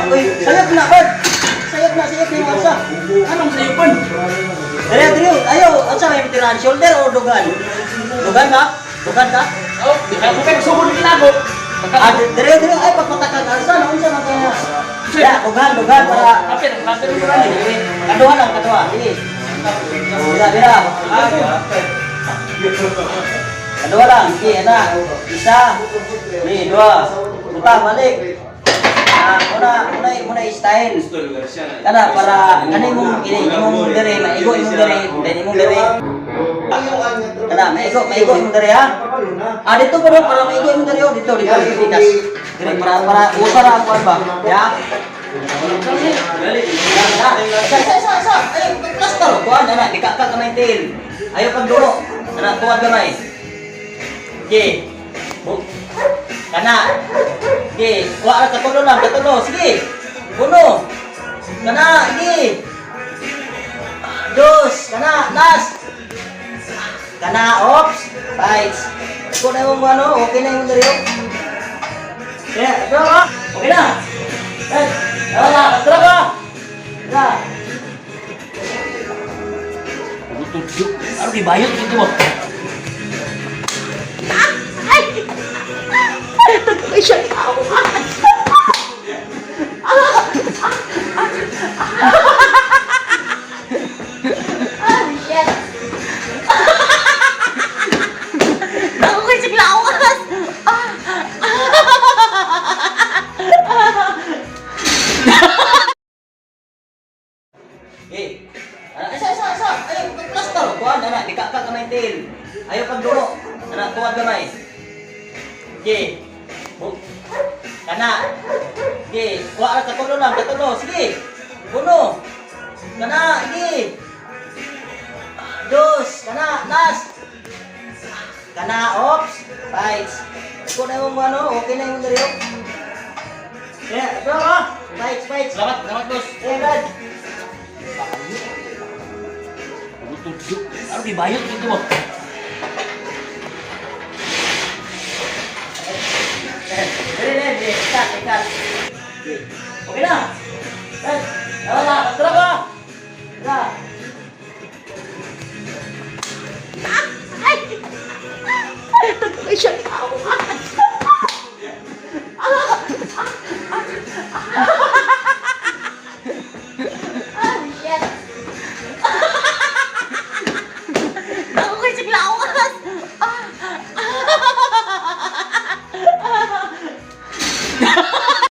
Uy, sayap na, Bad. Sayap na yung alsa. Anong sayapan? Ayaw, alsa may tirahan, shoulder o dugan? Dugan ka? Oh, ako kayo sumod kinago. Dire, ay pagpatakag alsa, naon siya na kaya. Ya, dugan para... Kapir mo rin. Kaduha lang, sige. Bira. Kaduha lang, sige, anak. Isa, dua. Buta, balik. Muna style. Kana para imong dire, maigo imong dire. Kana maigo imong dire ha. Dito po para maigo imong dire dito tikas. Dire para usar ang kuan ba? Ya. Sa. Ay, plaster kuan ana dikaka ka maintain. Ayo kang dulo. Ana tuwad gamay. Okay. Kana. Sige, kuha ka katulo lang, sige. Puno. Kana, sige. Dos, kana, last. Kana, ops, bites. Kung na yung ano, okay na yung dariyo. Kaya, ito ka. Okay na. Wala, ito ka. Wala. Ano dibayot ito mo? Ay, siya ikaw. Shit. Ako kayo sa lawas. Sa. Ay, plaster. Kuhan, anak. Dikaka ka maintain. Ayaw pang dulo. Anak, tuwad gamay. Okay. Kana. Okay. Kuha ka katulo lang. Sige. Puno. Kana. Sige. Dos. Kana. Last. Kana. Ops. Bites. Kung na yung ano, okay na yung dariyo. Yeah. Ito ka. Bites. Selamat bos. Brad. Ano dibayot ito mo? Ikat. Okay na. Wala, tara ka. Tara. Ay, siya ikaw.